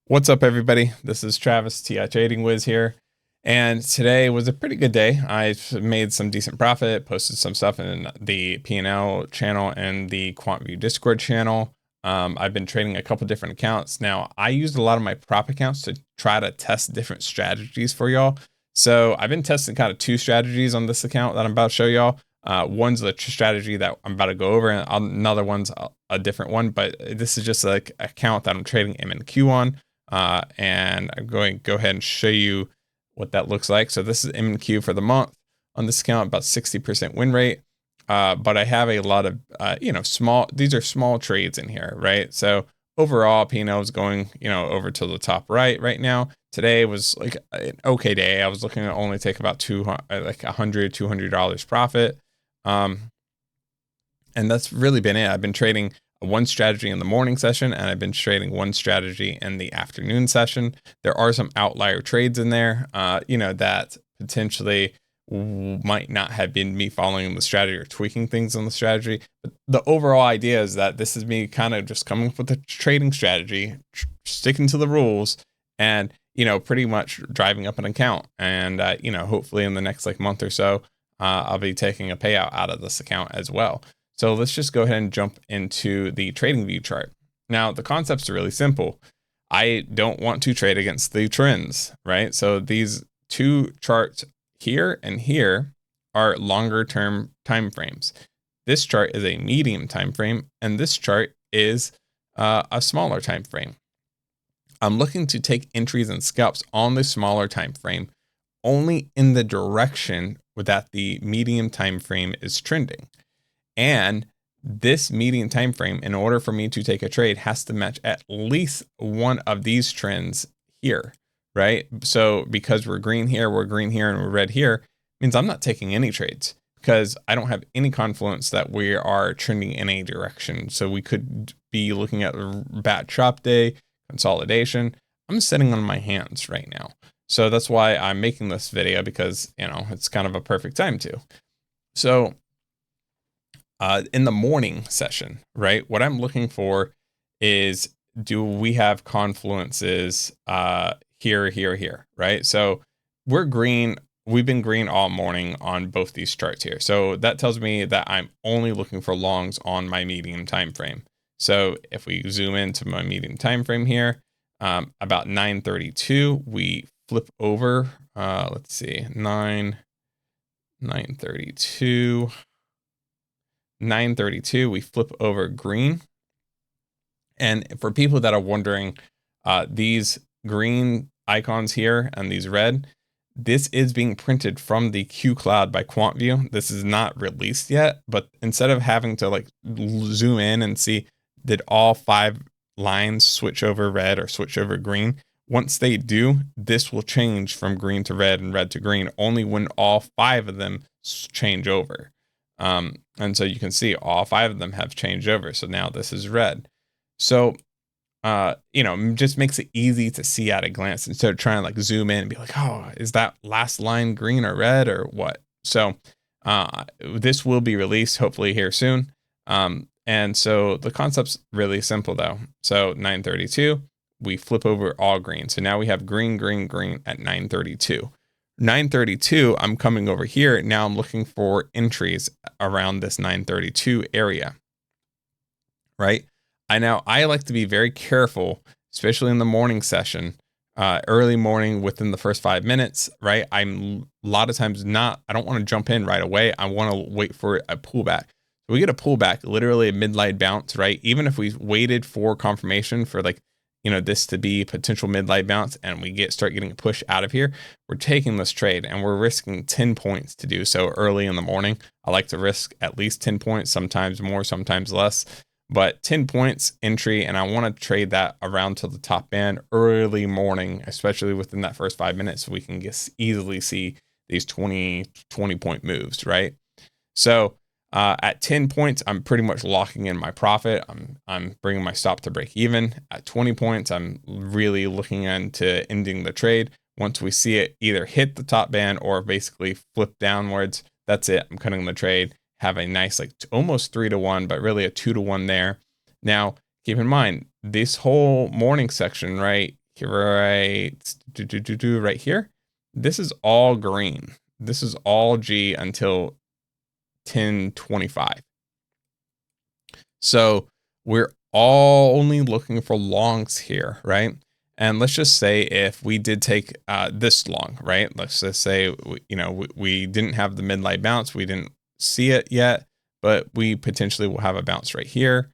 What's up, everybody? This is Travis, TI Trading Wiz here. And today was a pretty good day. I made some decent profit, posted some stuff in the P&L channel and the QuantView Discord channel. I've been trading a couple different accounts. Now, I used a lot of my prop accounts to try to test different strategies for y'all. So I've been testing kind of two strategies on this account that I'm about to show y'all. One's the strategy that I'm about to go over, and another one's a different one. But this is just like an account that I'm trading MNQ on. And I'm going to go ahead and show you what that looks like. So this is MNQ for the month on this account, about 60% win rate. But I have a lot of, these are small trades in here, right? So overall, P&L is going, over to the top right now. Today was like an okay day. I was looking to only take about $200 profit. And that's really been it. I've been trading one strategy in the morning session, and I've been trading one strategy in the afternoon session. There are some outlier trades in there, that potentially might not have been me following the strategy or tweaking things on the strategy. But the overall idea is that this is me kind of just coming up with a trading strategy, sticking to the rules, and, pretty much driving up an account. And, hopefully in the next month or so, I'll be taking a payout out of this account as well. So let's just go ahead and jump into the Tradingview chart. Now, the concepts are really simple. I don't want to trade against the trends, right? So these two charts here and here are longer term time frames. This chart is a medium time frame, and this chart is a smaller time frame. I'm looking to take entries and scalps on the smaller time frame only in the direction that the medium time frame is trending. And this median time frame, in order for me to take a trade, has to match at least one of these trends here, right? So because we're green here, and we're red here, means I'm not taking any trades because I don't have any confluence that we are trending in a direction. So we could be looking at bat chop day, consolidation. I'm sitting on my hands right now. So that's why I'm making this video, because, it's kind of a perfect time to. So in the morning session, right, what I'm looking for is, do we have confluences here, right? So we're green. We've been green all morning on both these charts here. So that tells me that I'm only looking for longs on my medium time frame. So if we zoom into my medium time frame here, about 9:32, we flip over. Let's see, 9:32. 9:32, we flip over green. And for people that are wondering, these green icons here and these red, this is being printed from the Q Cloud by QuantView. This is not released yet, but instead of having to zoom in and see, did all 5 lines switch over red or switch over green? Once they do, this will change from green to red and red to green only when all 5 of them change over. And so you can see all 5 of them have changed over. So now this is red. So, just makes it easy to see at a glance instead of trying to zoom in and be like, oh, is that last line green or red or what? So, this will be released hopefully here soon. And so the concept's really simple though. So 9:32, we flip over all green. So now we have green at 9:32. 9:32, I'm coming over here. Now I'm looking for entries around this 9:32 area, right? I like to be very careful, especially in the morning session, early morning within the first 5 minutes, right? I'm a lot of times I don't want to jump in right away. I want to wait for a pullback. So we get a pullback, literally a midnight bounce, right? Even if we waited for confirmation for this to be potential midnight bounce and we start getting a push out of here, we're taking this trade and we're risking 10 points to do so early in the morning. I like to risk at least 10 points, sometimes more, sometimes less, but 10 points entry. And I want to trade that around to the top band early morning, especially within that first 5 minutes, so we can easily see these 20 point moves, right? So at 10 points, I'm pretty much locking in my profit. I'm bringing my stop to break even. At 20 points, I'm really looking into ending the trade. Once we see it either hit the top band or basically flip downwards, that's it. I'm cutting the trade. Have a nice almost 3-to-1, but really a 2-to-1 there. Now, keep in mind, this whole morning section right right here. This is all green. This is all G until 10:25. So we're all only looking for longs here, right? And let's just say if we did take this long, right? Let's just say we didn't have the midnight bounce, we didn't see it yet, but we potentially will have a bounce right here.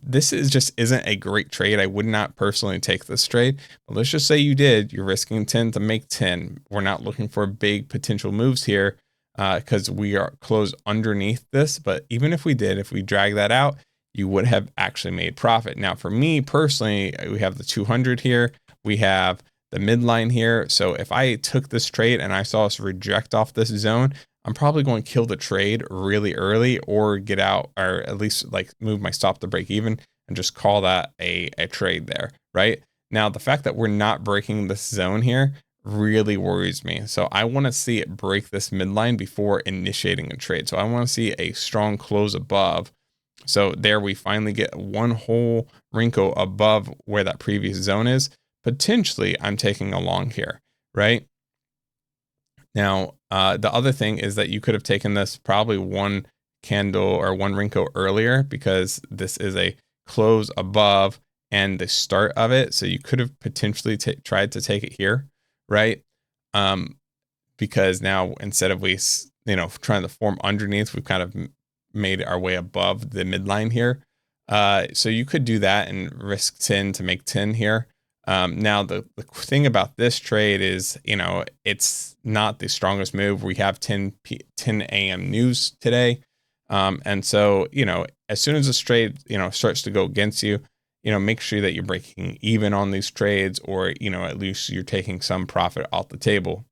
This is just isn't a great trade. I would not personally take this trade, but let's just say you did. You're risking 10 to make 10. We're not looking for big potential moves here because we are closed underneath this. But even if we did, if we drag that out, you would have actually made profit. Now, for me personally, we have the 200 here. We have the midline here. So if I took this trade and I saw us reject off this zone, I'm probably going to kill the trade really early or get out, or at least like move my stop to break even and just call that a trade there, right? Now, the fact that we're not breaking this zone here really worries me. So I want to see it break this midline before initiating a trade. So I want to see a strong close above. So there we finally get one whole wrinkle above where that previous zone is. Potentially, I'm taking a long here, right? Now, the other thing is that you could have taken this probably one candle or one wrinkle earlier because this is a close above and the start of it. So you could have potentially tried to take it here, right? Because now instead of trying to form underneath, we've kind of made our way above the midline here. So you could do that and risk 10 to make 10 here. Now the thing about this trade is, it's not the strongest move. We have 10 a.m. news today. And so, as soon as this trade, starts to go against you, make sure that you're breaking even on these trades or, at least you're taking some profit off the table.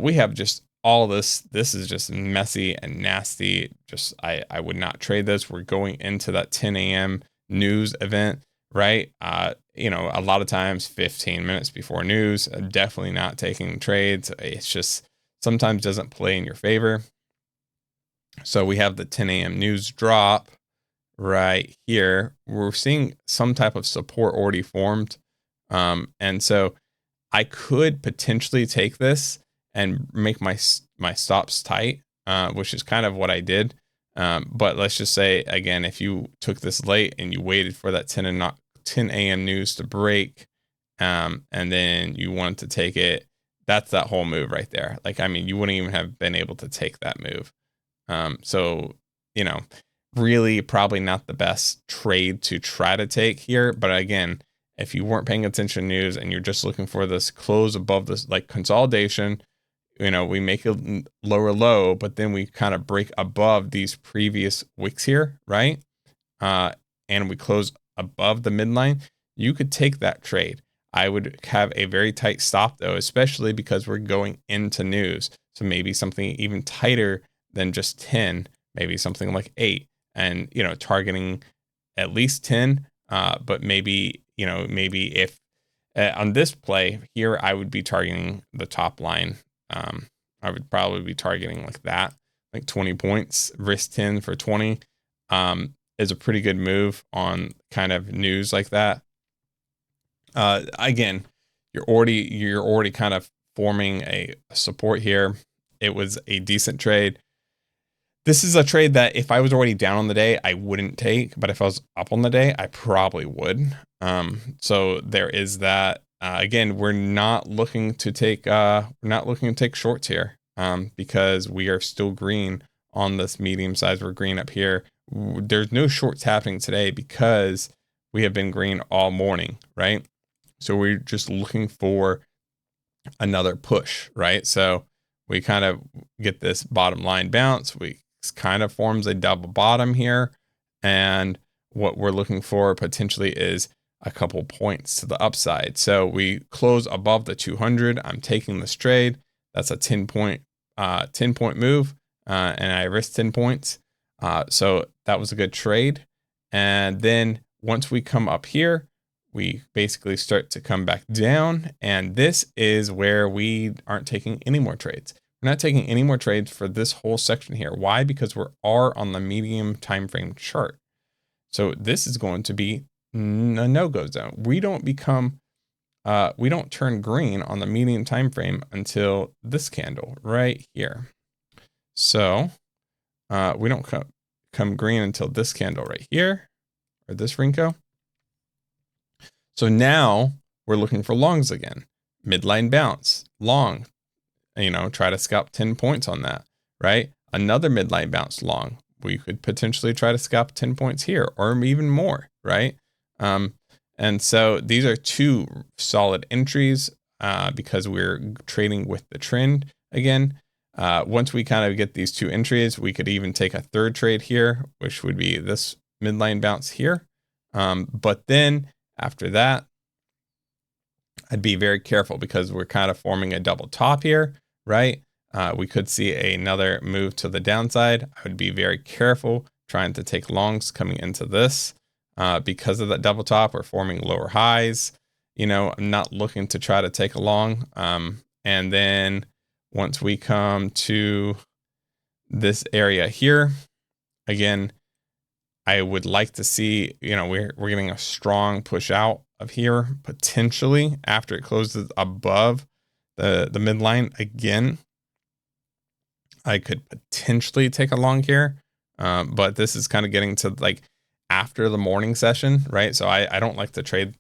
We have just all this. This is just messy and nasty. I would not trade this. We're going into that 10 a.m. news event, right? A lot of times 15 minutes before news, definitely not taking trades. It's just sometimes doesn't play in your favor. So we have the 10 a.m. news drop right here. We're seeing some type of support already formed. And so I could potentially take this and make my stops tight, which is kind of what I did. But let's just say, again, if you took this late and you waited for that 10 a.m. news to break, and then you wanted to take it, that's that whole move right there. You wouldn't even have been able to take that move. So, really probably not the best trade to try to take here. But again, if you weren't paying attention to news and you're just looking for this close above this like consolidation, we make a lower low, but then we kind of break above these previous wicks here, right? And we close above the midline, you could take that trade. I would have a very tight stop though, especially because we're going into news. So maybe something even tighter than just 10, maybe something like 8 and, targeting at least 10. But maybe if on this play here, I would be targeting the top line. I would probably be targeting like that, like 20 points, risk 10 for 20, is a pretty good move on kind of news like that. Again, you're already kind of forming a support here. It was a decent trade. This is a trade that if I was already down on the day, I wouldn't take, but if I was up on the day, I probably would. So there is that. Again, we're not looking to take shorts here, because we are still green on this medium size. We're green up here. There's no shorts happening today because we have been green all morning, right? So we're just looking for another push, right? So we kind of get this bottom line bounce. We kind of forms a double bottom here. And what we're looking for potentially is a couple points to the upside. So we close above the 200. I'm taking this trade. That's a 10 point move. And I risked 10 points. So that was a good trade. And then once we come up here, we basically start to come back down. And this is where we aren't taking any more trades. We're not taking any more trades for this whole section here. Why? Because we are on the medium time frame chart. So this is going to be a no-go zone. We don't become we don't turn green on the median time frame until this candle right here. So we don't come green until this candle right here, or this Rinko. So now we're looking for longs again. Midline bounce, long, try to scalp 10 points on that, right? Another midline bounce long. We could potentially try to scalp 10 points here or even more, right? And so these are two solid entries because we're trading with the trend again. Once we kind of get these two entries, we could even take a third trade here, which would be this midline bounce here. But then after that, I'd be very careful because we're kind of forming a double top here, right? We could see another move to the downside. I would be very careful trying to take longs coming into this because of that double top. We're forming lower highs. I'm not looking to try to take a long. And then once we come to this area here, again, I would like to see, we're getting a strong push out of here potentially after it closes above the midline again. I could potentially take a long here, but this is kind of getting to like after the morning session, right? So I don't like to trade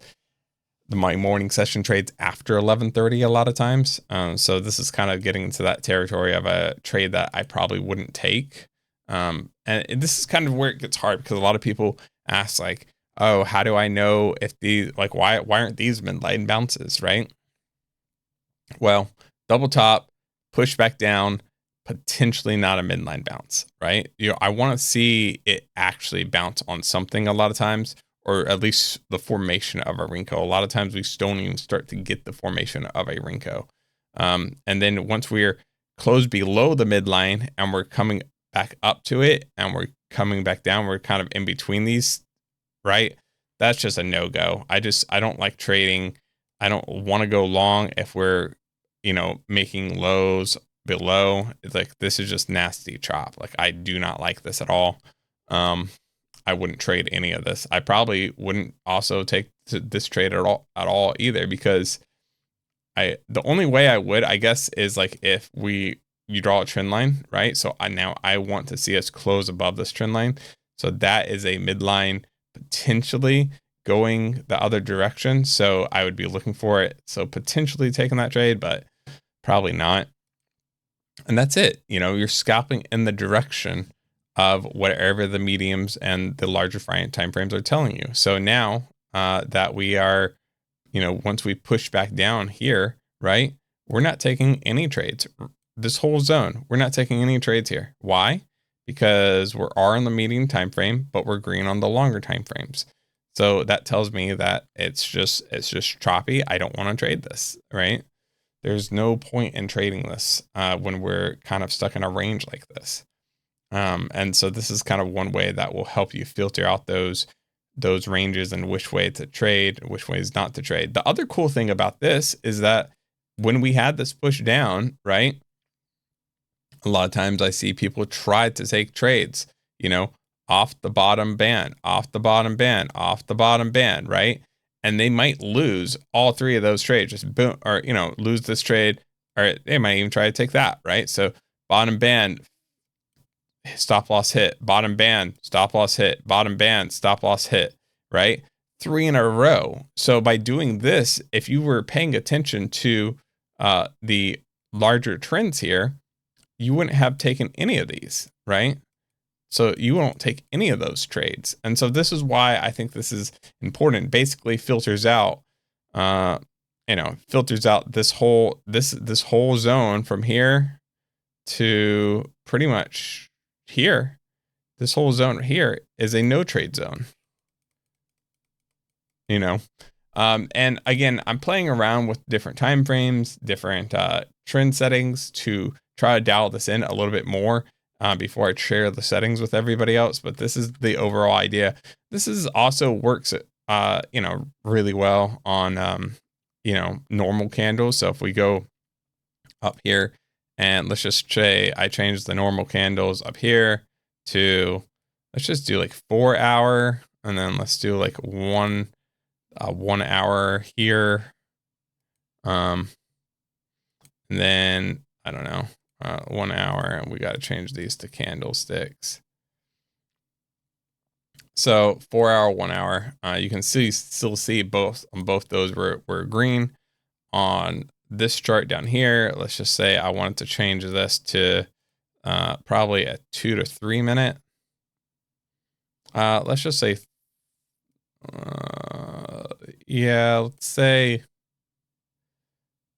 my morning session trades after 11:30 a lot of times. So this is kind of getting into that territory of a trade that I probably wouldn't take. And this is kind of where it gets hard because a lot of people ask like, oh, how do I know if these, like, why aren't these midline bounces, right? Well, double top, push back down, potentially not a midline bounce, right? I want to see it actually bounce on something a lot of times, or at least the formation of a Rinko. A lot of times we don't even start to get the formation of a Rinko. And then once we're closed below the midline and we're coming back up to it and we're coming back down, we're kind of in between these, right? That's just a no-go. I don't like trading. I don't want to go long if we're, making lows below. It's like, this is just nasty chop. Like, I do not like this at all. I wouldn't trade any of this. I probably wouldn't also take this trade at all either, because the only way I would, I guess, is like if you draw a trend line, right? So I want to see us close above this trend line. So that is a midline potentially going the other direction. So I would be looking for it. So potentially taking that trade, but probably not. And that's it. You're scalping in the direction of whatever the mediums and the larger time frames are telling you. So now that we are, once we push back down here, right, we're not taking any trades. This whole zone, we're not taking any trades here. Why? Because we're on the median time frame, but we're green on the longer time frames. So that tells me that it's just choppy. I don't want to trade this, right? There's no point in trading this when we're kind of stuck in a range like this. And so this is kind of one way that will help you filter out those ranges and which way to trade, which ways not to trade. The other cool thing about this is that when we had this push down, right, a lot of times I see people try to take trades, off the bottom band, off the bottom band, off the bottom band, right? And they might lose all three of those trades, just boom, or, lose this trade, or they might even try to take that, right? So bottom band, stop loss hit, bottom band, stop loss hit, bottom band, stop loss hit, right? 3 in a row. So by doing this, if you were paying attention to the larger trends here, you wouldn't have taken any of these, right? So you won't take any of those trades. And so this is why I think this is important. Basically filters out, this whole zone from here to pretty much here. This whole zone here is a no trade zone. And again, I'm playing around with different time frames, different trend settings to try to dial this in a little bit more before I share the settings with everybody else. But this is the overall idea. This is also works, really well on, normal candles. So if we go up here and let's just say I change the normal candles up here to, let's just do like 4 hour, and then let's do like 1 hour here. And then I don't know, 1 hour, and we got to change these to candlesticks. So 4 hour, 1 hour, you can still see both on both those were green. On this chart down here, let's just say I wanted to change this to probably a 2 to 3 minute. Let's just say, yeah, let's say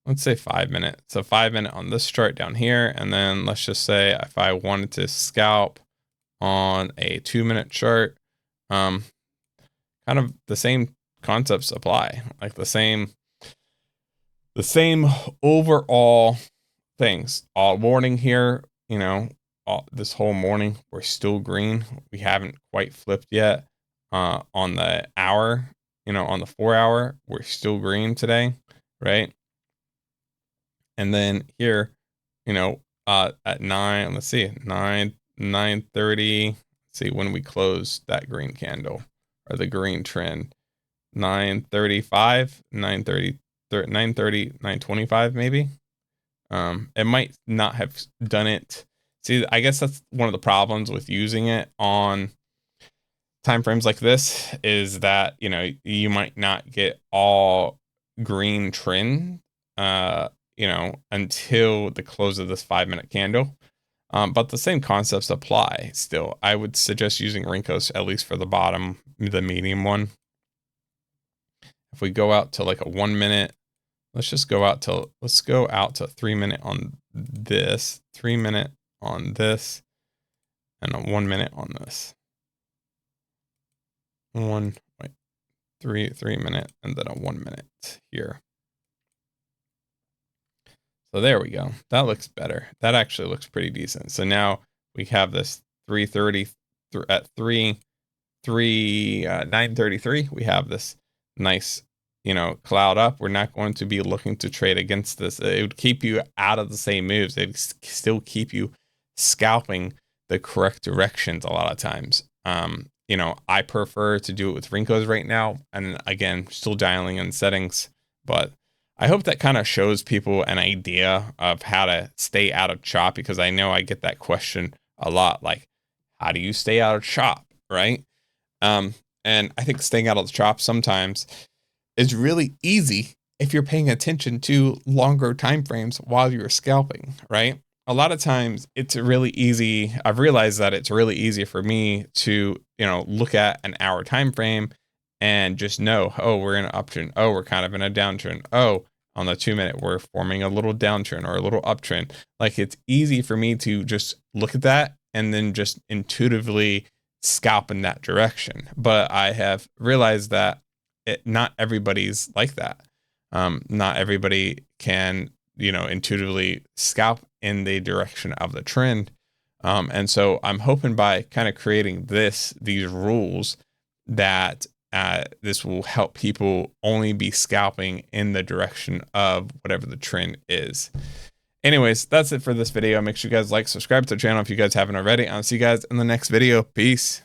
5 minutes. So 5 minute on this chart down here, and then let's just say if I wanted to scalp on a 2 minute chart, kind of the same concepts apply, like the same overall things. All morning here, you know, this whole morning we're still green. We haven't quite flipped yet. On the hour, you know, on the 4 hour, we're still green today, right? And then here, you know, at 9, let's see, 9:30. Let's see when we close that green candle or the green trend. 9:35, 9:30, 9:30, 9:25 maybe. It might not have done it. See, I guess that's one of the problems with using it on time frames like this, is that, you know, you might not get all green trend, you know, until the close of this 5 minute candle. But the same concepts apply still. I would suggest using Rinkos, at least for the bottom, the medium one. If we go out to like a 1 minute, let's go out to 3 minute on this, 3 minute on this, and a 1 minute on this. 3 minute, and then a 1 minute here. So there we go. That looks better. That actually looks pretty decent. So now we have this 3:30 at 9:33. We have this nice, you know, cloud up. We're not going to be looking to trade against this. It would keep you out of the same moves. It'd still keep you scalping the correct directions a lot of times. You know, I prefer to do it with Rinkos right now. And again, still dialing in settings, but I hope that kind of shows people an idea of how to stay out of chop, because I know I get that question a lot. Like, how do you stay out of chop, right? And I think staying out of the chop sometimes is really easy if you're paying attention to longer time frames while you're scalping, right? A lot of times it's really easy. I've realized that it's really easy for me to, you know, look at an hour time frame and just know, oh, we're in an uptrend. Oh, we're kind of in a downtrend. Oh, on the 2 minute, we're forming a little downtrend or a little uptrend. Like, it's easy for me to just look at that and then just intuitively scalp in that direction. But I have realized that not everybody's like that. Not everybody can, you know, intuitively scalp in the direction of the trend. And so I'm hoping by kind of creating these rules that this will help people only be scalping in the direction of whatever the trend is. Anyways, that's it for this video. Make sure you guys like, subscribe to the channel if you guys haven't already. I'll see you guys in the next video. Peace.